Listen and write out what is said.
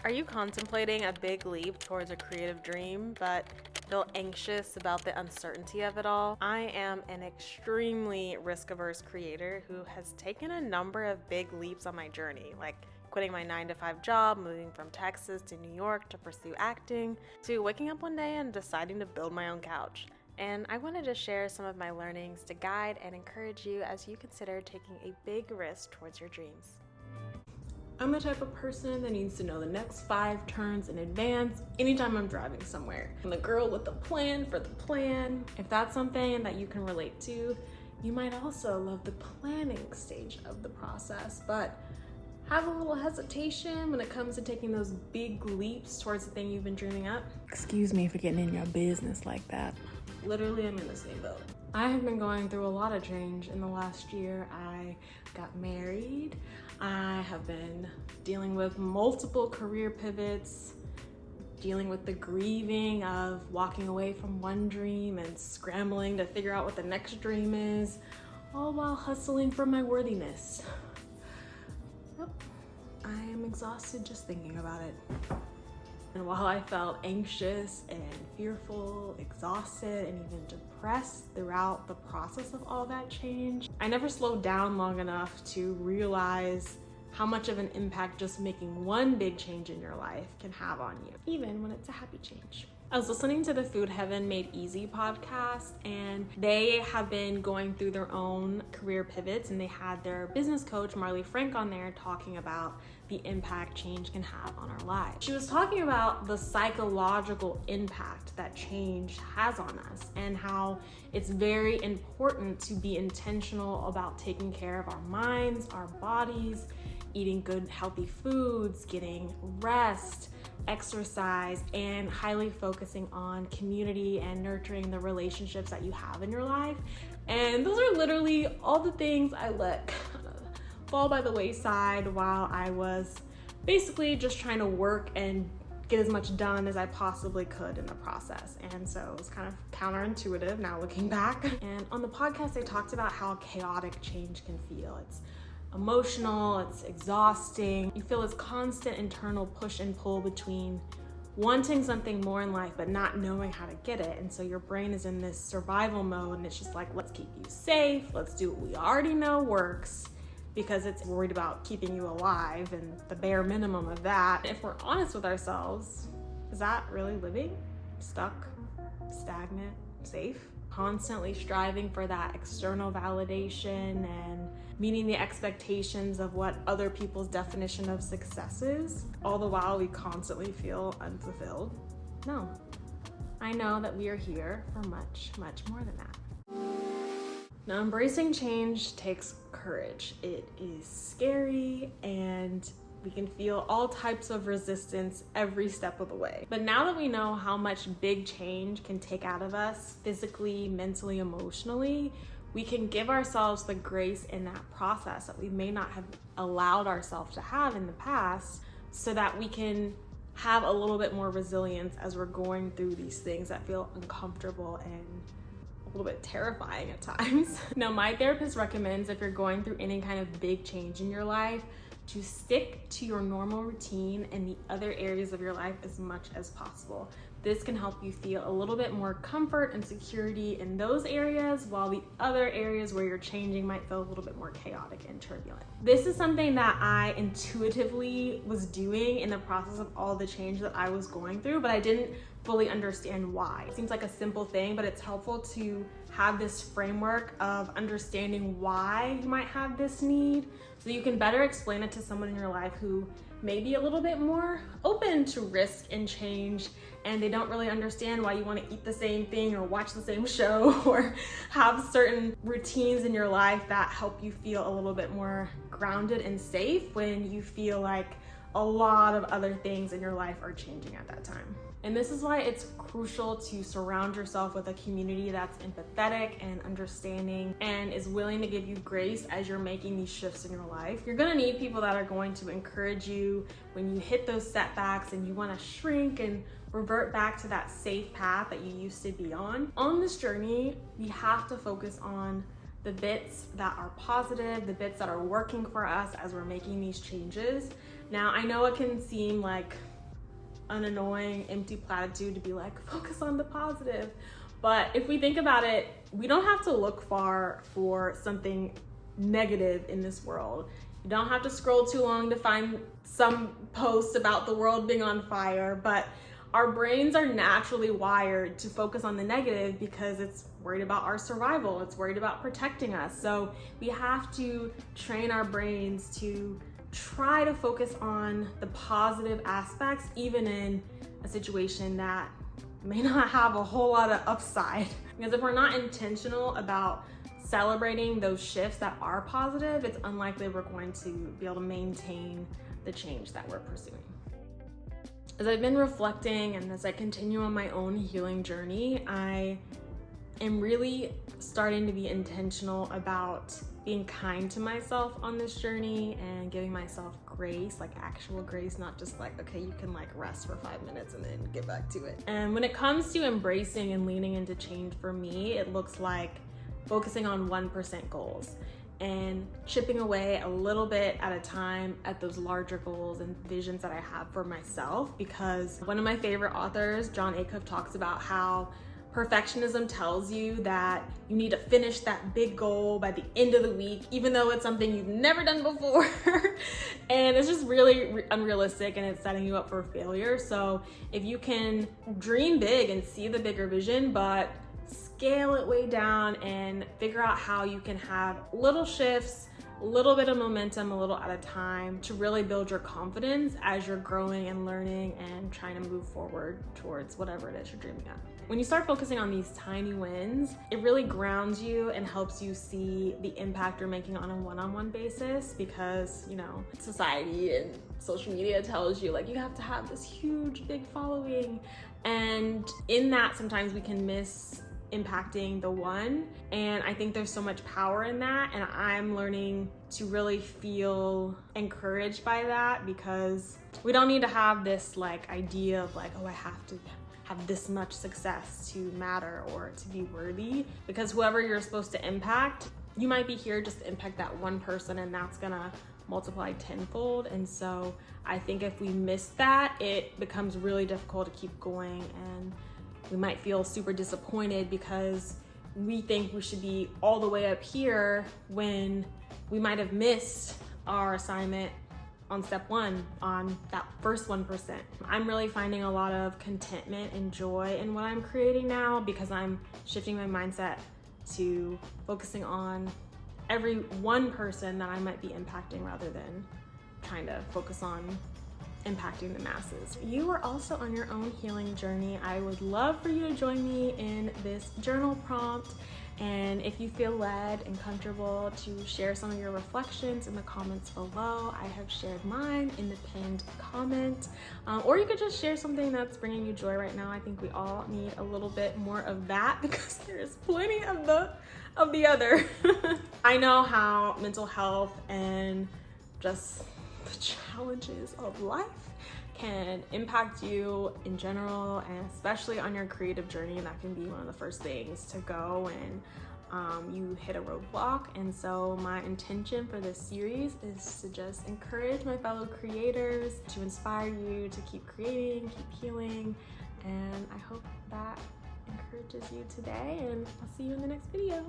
Are you contemplating a big leap towards a creative dream, but feel anxious about the uncertainty of it all? I am an extremely risk-averse creator who has taken a number of big leaps on my journey, like quitting my 9-to-5 job, moving from Texas to New York to pursue acting, to waking up one day and deciding to build my own couch. And I wanted to share some of my learnings to guide and encourage you as you consider taking a big risk towards your dreams. I'm the type of person that needs to know the next 5 turns in advance anytime I'm driving somewhere. I'm the girl with the plan for the plan. If that's something that you can relate to, you might also love the planning stage of the process, but have a little hesitation when it comes to taking those big leaps towards the thing you've been dreaming up. Excuse me for getting in your business like that. Literally, I'm in the same boat. I have been going through a lot of change in the last year. I got married. I have been dealing with multiple career pivots, dealing with the grieving of walking away from one dream and scrambling to figure out what the next dream is, all while hustling for my worthiness. Yep, I am exhausted just thinking about it. And while I felt anxious and fearful, exhausted, and even depressed throughout the process of all that change, I never slowed down long enough to realize how much of an impact just making one big change in your life can have on you, even when it's a happy change. I was listening to the Food Heaven Made Easy podcast, and they have been going through their own career pivots, and they had their business coach, Marley Frank, on there talking about the impact change can have on our lives. She was talking about the psychological impact that change has on us and how it's very important to be intentional about taking care of our minds, our bodies, eating good, healthy foods, getting rest, exercise, and highly focusing on community and nurturing the relationships that you have in your life. And those are literally all the things I let kind of fall by the wayside while I was basically just trying to work and get as much done as I possibly could in the process. And so it was kind of counterintuitive now looking back. And on the podcast, they talked about how chaotic change can feel. It's emotional, it's exhausting. You feel this constant internal push and pull between wanting something more in life but not knowing how to get it. And so your brain is in this survival mode, and it's just like, let's keep you safe, let's do what we already know works, because it's worried about keeping you alive and the bare minimum of that. If we're honest with ourselves, is that really living? Stuck, stagnant, safe? Constantly striving for that external validation and meeting the expectations of what other people's definition of success is, all the while we constantly feel unfulfilled? No. I know that we are here for much, much more than that. Now, embracing change takes courage. It is scary, and we can feel all types of resistance every step of the way. But now that we know how much big change can take out of us physically, mentally, emotionally, we can give ourselves the grace in that process that we may not have allowed ourselves to have in the past, so that we can have a little bit more resilience as we're going through these things that feel uncomfortable and a little bit terrifying at times. Now, my therapist recommends, if you're going through any kind of big change in your life, to stick to your normal routine and the other areas of your life as much as possible. This can help you feel a little bit more comfort and security in those areas, while the other areas where you're changing might feel a little bit more chaotic and turbulent. This is something that I intuitively was doing in the process of all the change that I was going through, but I didn't fully understand why. It seems like a simple thing, but it's helpful to have this framework of understanding why you might have this need, so you can better explain it to someone in your life who may be a little bit more open to risk and change, and they don't really understand why you want to eat the same thing or watch the same show or have certain routines in your life that help you feel a little bit more grounded and safe when you feel like a lot of other things in your life are changing at that time. And this is why it's crucial to surround yourself with a community that's empathetic and understanding and is willing to give you grace as you're making these shifts in your life. You're gonna need people that are going to encourage you when you hit those setbacks and you wanna shrink and revert back to that safe path that you used to be on. On this journey, we have to focus on the bits that are positive, the bits that are working for us as we're making these changes. Now, I know it can seem like an annoying, empty platitude to be like, focus on the positive. But if we think about it, we don't have to look far for something negative in this world. You don't have to scroll too long to find some post about the world being on fire, but our brains are naturally wired to focus on the negative because it's worried about our survival. It's worried about protecting us. So we have to train our brains to try to focus on the positive aspects, even in a situation that may not have a whole lot of upside. Because if we're not intentional about celebrating those shifts that are positive, it's unlikely we're going to be able to maintain the change that we're pursuing. As I've been reflecting and as I continue on my own healing journey, I am really starting to be intentional about being kind to myself on this journey and giving myself grace, like actual grace, not just like, okay, you can like rest for 5 minutes and then get back to it. And when it comes to embracing and leaning into change, for me, it looks like focusing on 1% goals and chipping away a little bit at a time at those larger goals and visions that I have for myself. Because one of my favorite authors, John Acuff, talks about how perfectionism tells you that you need to finish that big goal by the end of the week, even though it's something you've never done before. And it's just really unrealistic and it's setting you up for failure. So if you can dream big and see the bigger vision, but scale it way down and figure out how you can have little shifts, a little bit of momentum, a little at a time to really build your confidence as you're growing and learning and trying to move forward towards whatever it is you're dreaming of. When you start focusing on these tiny wins, it really grounds you and helps you see the impact you're making on a one-on-one basis, because, you know, society and social media tells you like you have to have this huge, big following. And in that, sometimes we can miss impacting the one. And I think there's so much power in that. And I'm learning to really feel encouraged by that, because we don't need to have this like idea of like, oh, I have to have this much success to matter or to be worthy, because whoever you're supposed to impact, you might be here just to impact that one person, and that's gonna multiply tenfold. And so I think if we miss that, it becomes really difficult to keep going, and we might feel super disappointed because we think we should be all the way up here when we might have missed our assignment on step one, on that first 1%. I'm really finding a lot of contentment and joy in what I'm creating now, because I'm shifting my mindset to focusing on every one person that I might be impacting rather than trying to focus on impacting the masses. You are also on your own healing journey. I would love for you to join me in this journal prompt. And if you feel led and comfortable to share some of your reflections in the comments below, I have shared mine in the pinned comment. Or you could just share something that's bringing you joy right now. I think we all need a little bit more of that, because there's plenty of the other. I know how mental health and just the challenges of life can impact you in general, and especially on your creative journey. That can be one of the first things to go and you hit a roadblock. And so my intention for this series is to just encourage my fellow creators, to inspire you to keep creating, keep healing, and I hope that encourages you today, and I'll see you in the next video.